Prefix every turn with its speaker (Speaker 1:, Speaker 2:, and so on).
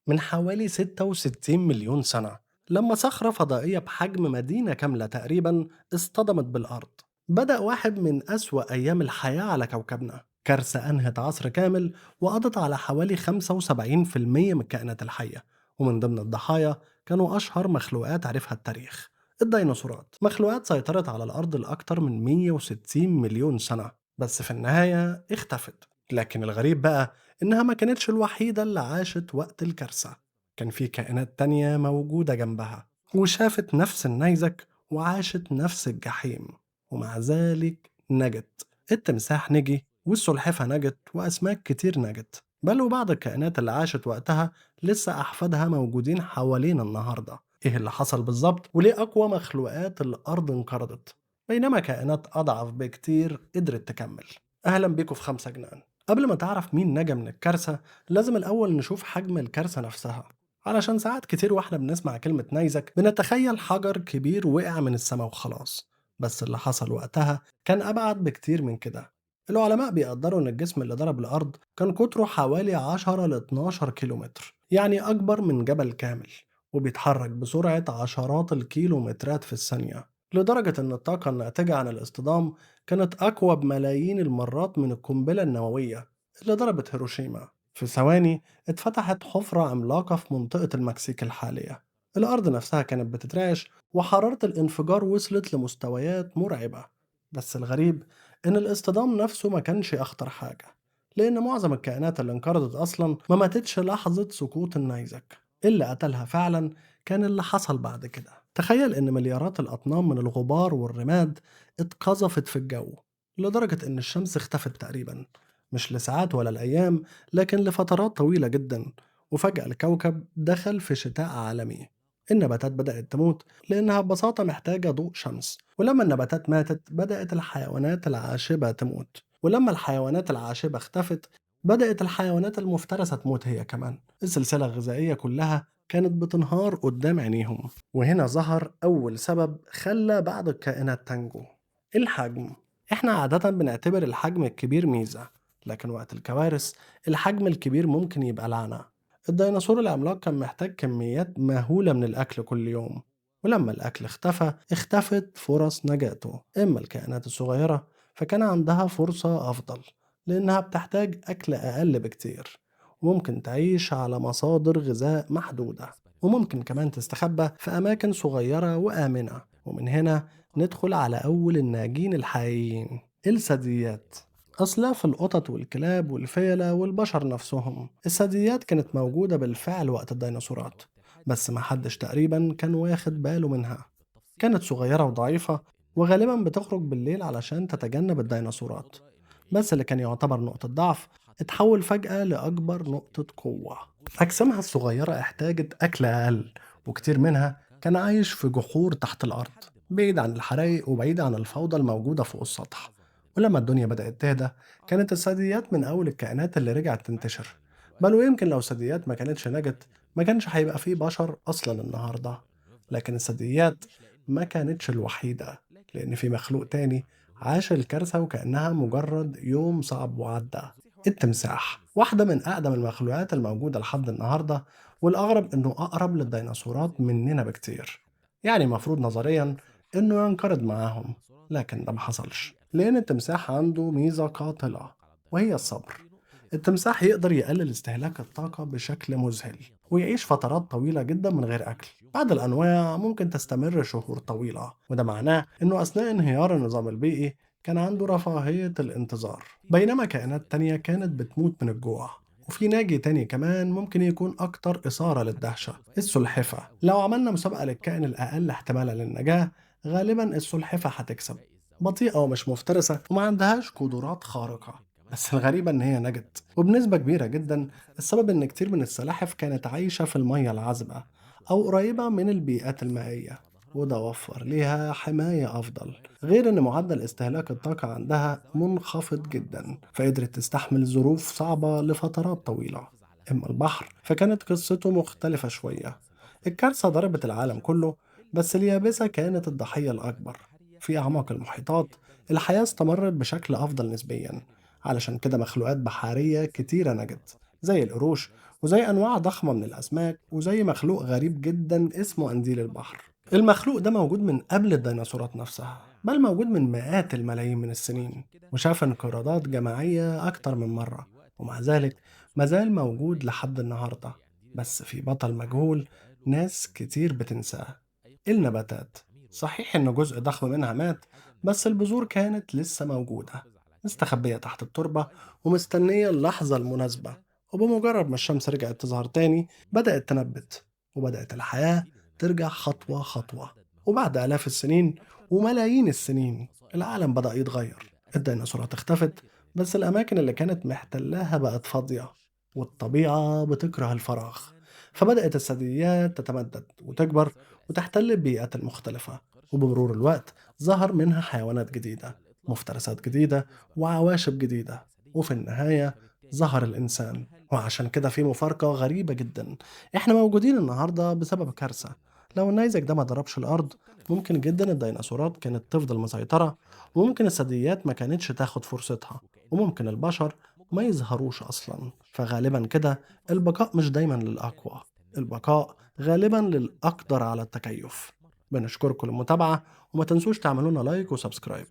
Speaker 1: من حوالي 66 مليون سنة، لما صخرة فضائية بحجم مدينة كاملة تقريبا اصطدمت بالأرض. بدأ واحد من أسوأ أيام الحياة على كوكبنا، كارثة أنهت عصر كامل وقضت على حوالي 75% من الكائنات الحية. ومن ضمن الضحايا كانوا أشهر مخلوقات عرفها التاريخ، الديناصورات، مخلوقات سيطرت على الأرض لأكثر من 160 مليون سنة، بس في النهاية اختفت. لكن الغريب بقى إنها ما كانتش الوحيدة اللي عاشت وقت الكارثة. كان في كائنات تانية موجودة جنبها وشافت نفس النيزك وعاشت نفس الجحيم، ومع ذلك نجت. التمساح نجي، والسلحفة نجت، وأسماك كتير نجت، بل وبعض الكائنات اللي عاشت وقتها لسه أحفادها موجودين حوالينا النهاردة. إيه اللي حصل بالظبط؟ وليه أقوى مخلوقات الأرض انقرضت بينما كائنات أضعف بكتير قدرت تكمل؟ أهلا بيكم في 5 جنان. قبل ما تعرف مين نجا من الكارثة، لازم الأول نشوف حجم الكارثة نفسها، علشان ساعات كتير واحنا بنسمع كلمة نيزك بنتخيل حجر كبير وقع من السماء وخلاص، بس اللي حصل وقتها كان أبعد بكتير من كده. العلماء بيقدروا إن الجسم اللي ضرب الأرض كان قطره حوالي 10 ل 12 كيلومتر، يعني أكبر من جبل كامل، وبيتحرك بسرعة عشرات الكيلومترات في الثانية، لدرجة إن الطاقة الناتجة عن الاصطدام كانت أقوى بملايين المرات من القنبلة النووية اللي ضربت هيروشيما. في ثواني اتفتحت حفرة عملاقة في منطقة المكسيك الحالية. الأرض نفسها كانت بتترعش وحرارة الانفجار وصلت لمستويات مرعبة. بس الغريب إن الاصطدام نفسه ما كانش أخطر حاجة، لأن معظم الكائنات اللي انقرضت أصلا ما ماتتش لحظة سقوط النيزك. اللي قتلها فعلا كان اللي حصل بعد كده. تخيل إن مليارات الأطنان من الغبار والرماد اتقذفت في الجو، لدرجة إن الشمس اختفت تقريبا، مش لساعات ولا الأيام، لكن لفترات طويلة جدا. وفجأة الكوكب دخل في شتاء عالمي. النباتات بدأت تموت لأنها ببساطة محتاجة ضوء شمس، ولما النباتات ماتت بدأت الحيوانات العاشبة تموت، ولما الحيوانات العاشبة اختفت بدأت الحيوانات المفترسة تموت هي كمان. السلسلة الغذائية كلها كانت بتنهار قدام عينيهم. وهنا ظهر أول سبب خلى بعض الكائنات تنجو: الحجم. إحنا عادة بنعتبر الحجم الكبير ميزة، لكن وقت الكوارث الحجم الكبير ممكن يبقى لعنة. الديناصور العملاق كان محتاج كميات مهولة من الأكل كل يوم، ولما الأكل اختفى اختفت فرص نجاته. إما الكائنات الصغيرة فكان عندها فرصة أفضل، لأنها بتحتاج أكل أقل بكتير، وممكن تعيش على مصادر غذاء محدودة، وممكن كمان تستخبى في أماكن صغيرة وآمنة. ومن هنا ندخل على أول الناجين الحقيقيين: الثدييات. أصلها في القطط والكلاب والفيلة والبشر نفسهم. الثدييات كانت موجودة بالفعل وقت الديناصورات، بس محدش تقريبا كان واخد باله منها. كانت صغيرة وضعيفة، وغالبا بتخرج بالليل علشان تتجنب الديناصورات. بس اللي كان يعتبر نقطة ضعف اتحول فجأة لأكبر نقطة قوة. أجسامها الصغيرة احتاجت أكل أقل، وكتير منها كان عايش في جحور تحت الأرض، بعيد عن الحرايق وبعيد عن الفوضى الموجودة فوق السطح. ولما الدنيا بدأت تهدى كانت الثدييات من أول الكائنات اللي رجعت تنتشر. بل ويمكن لو الثدييات ما كانتش نجت ما كانش هيبقى فيه بشر أصلا النهاردة. لكن الثدييات ما كانتش الوحيدة، لأن في مخلوق تاني عاش الكارثة وكأنها مجرد يوم صعب وعدى: التمساح، واحدة من أقدم المخلوقات الموجودة لحد النهاردة. والأغرب إنه أقرب للديناصورات مننا بكتير، يعني مفروض نظريا إنه ينقرض معاهم، لكن ده محصلش لأن التمساح عنده ميزة قاتلة، وهي الصبر. التمساح يقدر يقلل استهلاك الطاقة بشكل مذهل، ويعيش فترات طويلة جدا من غير أكل. بعض الأنواع ممكن تستمر شهور طويلة، وده معناه إنه أثناء انهيار النظام البيئي كان عنده رفاهية الانتظار، بينما كائنات تانية كانت بتموت من الجوع. وفي ناجي تاني كمان ممكن يكون أكتر إثارة للدهشة: السلحفة. لو عملنا مسابقة للكائن الأقل احتمالا للنجاة، غالبا السلحفة هتكسب. بطيئة ومش مفترسة وما عندهاش قدرات خارقة، بس الغريبة إن هي نجت وبنسبة كبيرة جدا. السبب إن كتير من السلاحف كانت عايشة في المية العذبة أو قريبة من البيئات المائية، وده وفر ليها حماية أفضل. غير إن معدل استهلاك الطاقة عندها منخفض جدا، فقدرت تستحمل ظروف صعبة لفترات طويلة. أما البحر فكانت قصته مختلفة شوية. الكارثة ضربت العالم كله، بس اليابسة كانت الضحية الأكبر. في أعماق المحيطات الحياة استمرت بشكل أفضل نسبيا، علشان كده مخلوقات بحرية كتيرة نجت، زي القروش، وزي أنواع ضخمة من الأسماك، وزي مخلوق غريب جدا اسمه قنديل البحر. المخلوق ده موجود من قبل الديناصورات نفسها، بل موجود من مئات الملايين من السنين، وشاف انقراضات جماعية أكتر من مرة. ومع ذلك مازال موجود لحد النهاردة، بس في بطل مجهول ناس كتير بتنساه: النباتات. صحيح إن جزء ضخم منها مات، بس البذور كانت لسه موجودة، مستخبية تحت التربة ومستنية اللحظة المناسبة. وبمجرد ما الشمس رجعت تظهر تاني بدأت تنبت، وبدأت الحياة ترجع خطوة خطوة. وبعد آلاف السنين وملايين السنين العالم بدأ يتغير. الديناصورات اختفت، بس الأماكن اللي كانت محتلاها بقت فاضية، والطبيعة بتكره الفراغ. فبدأت الثدييات تتمدد وتكبر وتحتل البيئات المختلفة. وبمرور الوقت ظهر منها حيوانات جديدة، مفترسات جديدة، وعواشب جديدة. وفي النهاية ظهر الإنسان. وعشان كده في مفارقة غريبة جدا: إحنا موجودين النهاردة بسبب كارثة. لو النيزك ده ما ضربش الأرض، ممكن جدا الديناصورات كانت تفضل مسيطرة، وممكن الثدييات ما كانتش تاخد فرصتها، وممكن البشر ما يظهروش أصلا. فغالبا كده البقاء مش دايما للأقوى، البقاء غالبا للأقدر على التكيف. بنشكركم للمتابعة، وما تنسوش تعملونا لايك وسبسكرايب.